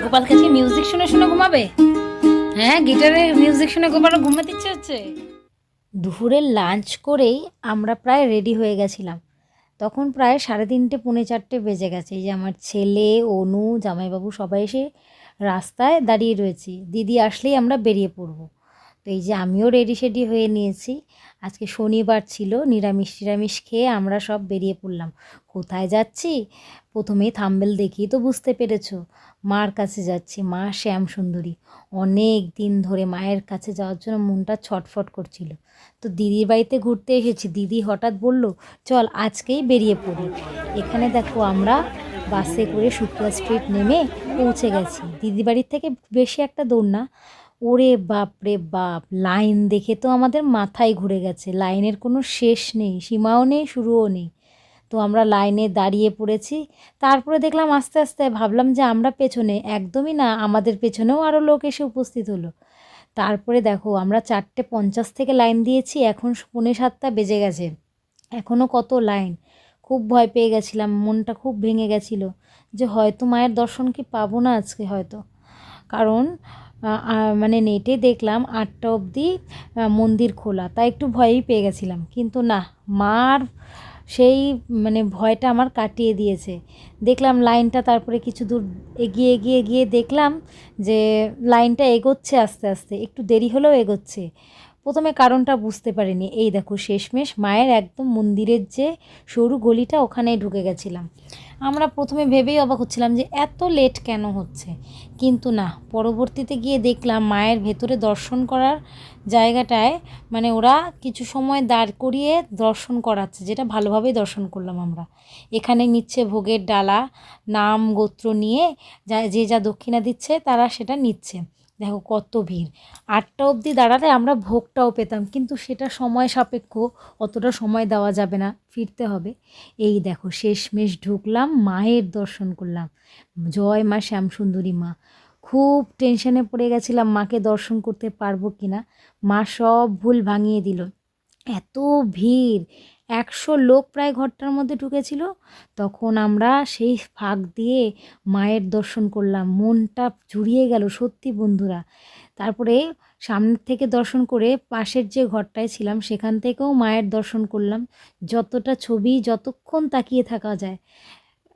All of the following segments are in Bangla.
গোপালকে আজকে মিউজিক শুনে শুনে ঘুমাবে? হ্যাঁ, গিটারের মিউজিক শুনে গোপালের ঘুমাতে ইচ্ছে হচ্ছে। দুপুরের লাঞ্চ করেই আমরা প্রায় রেডি হয়ে গেছিলাম। তখন প্রায় 3:30 পৌনে 4টে বেজে গেছে। এই যে আমার ছেলে, অনু, জামাইবাবু সবাই এসে রাস্তায় দাঁড়িয়ে রয়েছি। দিদি আসলেই আমরা বেরিয়ে পড়বো। তো এই যে আমিও রেডি সেডি হয়ে নিয়েছি। আজকে শনিবার ছিল, নিরামিষ টিরামিষ খেয়ে আমরা সব বেরিয়ে পড়লাম। কোথায় যাচ্ছি? প্রথমেই থাম্বনেল দেখেই তো বুঝতে পেরেছো, মার কাছে যাচ্ছি, মা শ্যাম সুন্দরী। অনেক দিন ধরে মায়ের কাছে যাওয়ার জন্য মনটা ছটফট করছিল। তো দিদির বাড়িতে ঘুরতে এসেছি, দিদি হঠাৎ বলল চল আজকেই বেরিয়ে পড়ি। এখানে দেখো আমরা বাসে করে শুক্লা স্ট্রিট নেমে পৌঁছে গেছি। দিদির বাড়ির থেকে বেশি একটা দূর না। ওরে বাপ রে বাপ, লাইন দেখে তো আমাদের মাথায় ঘুরে গেছে। লাইনের কোনো শেষ নেই, সীমাও নেই, শুরুও নেই। তো আমরা লাইনে দাঁড়িয়ে পড়েছি। তারপরে দেখলাম আস্তে আস্তে, ভাবলাম যে আমরা পেছনে, একদমই না, আমাদের পেছনেও আরও লোক এসে উপস্থিত হলো। তারপরে দেখো আমরা 4:50 থেকে লাইন দিয়েছি, এখন 6:45 বেজে গেছে, এখনও কত লাইন। খুব ভয় পেয়ে গেছিলাম, মনটা খুব ভেঙে গেছিলো যে হয়তো মায়ের দর্শন কি পাবো না আজকে হয়তো। কারণ মানে নেটে দেখলাম 8টা অবধি মন্দির খোলা, তাই একটু ভয়ই পেয়ে গেছিলাম। কিন্তু না, মার সেই মানে ভয়টা আমার কাটিয়ে দিয়েছে। দেখলাম লাইনটা, তারপরে কিছু দূর এগিয়ে এগিয়ে এগিয়ে দেখলাম যে লাইনটা এগোচ্ছে আস্তে আস্তে, একটু দেরি হলেও এগোচ্ছে। প্রথমে কারণটা বুঝতে পারিনি। এই দেখো শেষমেশ মায়ের একদম মন্দিরের যে সরু গলিটা, ওখানেই ঢুকে গেছিলাম। আমরা প্রথমে ভেবেই অবাক হচ্ছিলাম যে এত লেট কেন হচ্ছে, কিন্তু না, পরবর্তীতে গিয়ে দেখলাম মায়ের ভেতরে দর্শন করার জায়গাটায় মানে ওরা কিছু সময় দাঁড় করিয়ে দর্শন করাচ্ছে, যেটা ভালোভাবেই দর্শন করলাম আমরা। এখানে নিচ্ছে ভোগের ডালা, নাম গোত্র নিয়ে যে যা দক্ষিণা দিচ্ছে তারা সেটা নিচ্ছে। দেখো কত ভিড়। 8টা অবধি দাঁড়ালে আমরা ভোগটাও পেতাম, কিন্তু সেটা সময় সাপেক্ষ, অতটা সময় দেওয়া যাবে না, ফিরতে হবে। এই দেখো শেষমেশ ঢুকলাম, মায়ের দর্শন করলাম। জয় মা শ্যামসুন্দরী মা। খুব টেনশনে পড়ে গেছিলাম মাকে দর্শন করতে পারবো কি না। মা সব ভুল ভাঙিয়ে দিল। এত ভিড়, 100 লোক প্রায় ঘরটার মধ্যে ঢুকেছিল। তখন আমরা সেই ফাঁক দিয়ে মায়ের দর্শন করলাম, মনটা জুড়িয়ে গেল সত্যি বন্ধুরা। তারপরে সামনের থেকে দর্শন করে পাশের যে ঘরটায় ছিলাম সেখান থেকেও মায়ের দর্শন করলাম। যতটা ছবি, যতক্ষণ তাকিয়ে থাকা যায়,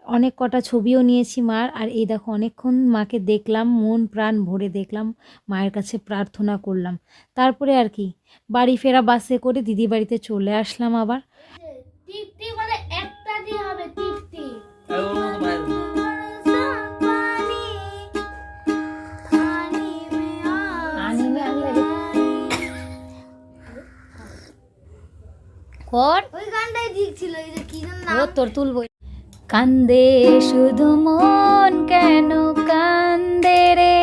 অনেক কটা ছবিও নিয়েছি মার। আর এই দেখো অনেকক্ষণ মাকে দেখলাম, মন প্রাণ ভরে দেখলাম, মায়ের কাছে প্রার্থনা করলাম। তারপরে আর কি, বাড়ি ফেরা বাসে করে দিদি বাড়িতে চলে আসলাম আবার। টিপটি মানে একটা দিয়ে হবে, টিপটি। ওই গানটাই ঠিক ছিল, এই যে কি যেন নাম, তোর তুলবো। কান্দে শুধু মন কেন কান্দে রে,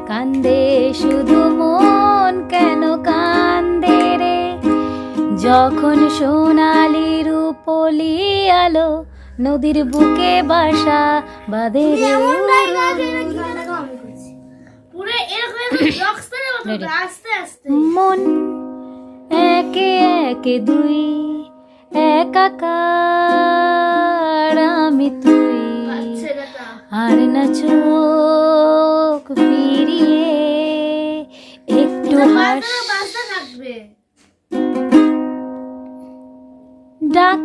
কান্দে শুধু মন কেন কান্দে রে, যখন সোনালি রূপলি আলো নদীর বুকে বাসা বাঁধে রে। এমনটাই গাছ, এটা কি যেন আমি করছি পুরো এরকম রকস্টারের মতো আস্তে আস্তে। মন একে একে দুই, একাকার আমি তুই, আর না চোখ ফিরিয়ে একটু হাস। ডাক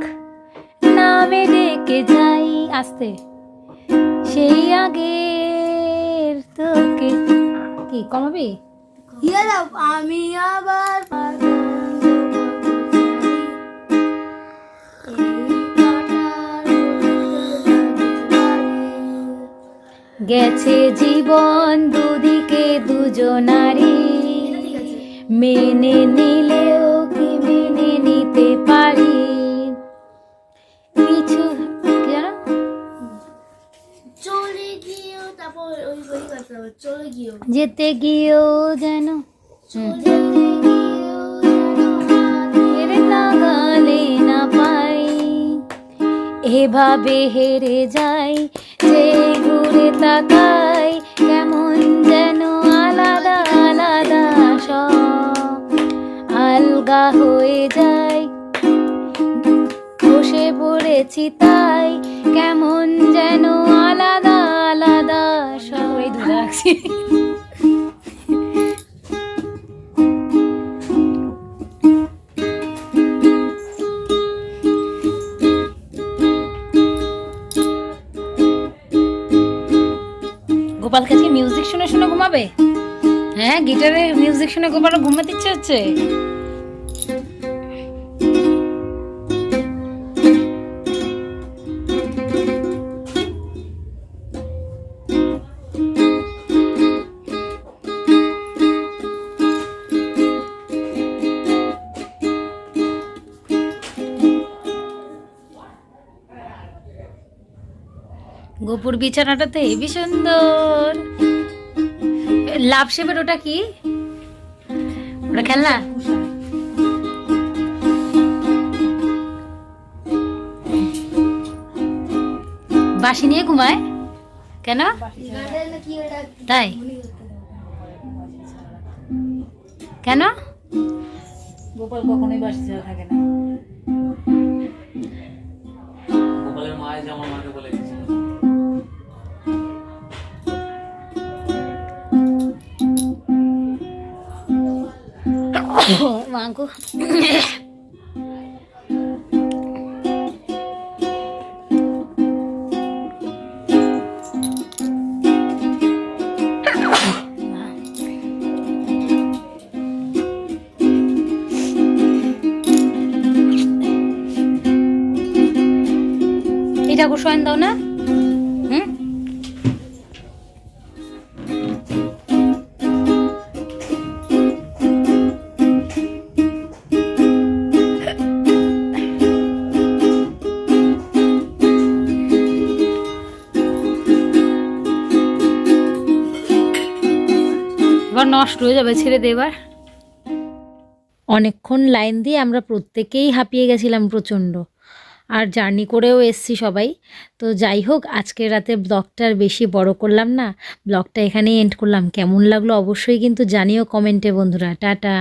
নামে ডেকে যাই আস্তে, সেই আগের তোকে। কি কমাবি? আমি আবার গেছে জীবন দুদিকে দুজনারই, মেনে নিলেও কি মেনে নিতে পারি কিছু চলে গিয়েও, তারপর ওই বই করতে হবে, চলে গিয়েও, যেতে গিয়েও যেন নাগালে না পাই, এভাবে হেরে যাই যে ঘুরে তাকাই, কেমন যেন আলাদা আলাদা সব আলগা হয়ে যায়। বসে পড়েছি তাই, কেমন যেন আলাদা আলাদা দেখছি। গোপালকে আজকে মিউজিক শুনে শুনে ঘুমাবে? হ্যাঁ, গিটারের মিউজিক শুনে গোপালের ঘুমাতে ইচ্ছে হচ্ছে। গোপুর বিছানাটা তো হেবি সুন্দর। লাভ শেপের ওটা কি? ওটা খেলনা? বাসি নিয়ে ঘুমায় কেন? তাই কেন? গোপাল কখনোই বাসি ছাড়া থাকে না। গোপালের মায়ের জামা মাকে বলে গেছিল। মাঙ্কু এটা গোসোয়ান দাও না? হুম, এবার নষ্ট হয়ে যাবে, ছেড়ে দে এবার। অনেকক্ষণ লাইন দিয়ে আমরা প্রত্যেকেই হাঁপিয়ে গেছিলাম প্রচণ্ড, আর জার্নি করেও এসছি সবাই। তো যাই হোক, আজকের রাতে ব্লগটা আর বেশি বড় করলাম না, ব্লগটা এখানেই এন্ড করলাম। কেমন লাগলো অবশ্যই কিন্তু জানিও কমেন্টে বন্ধুরা। টাটা।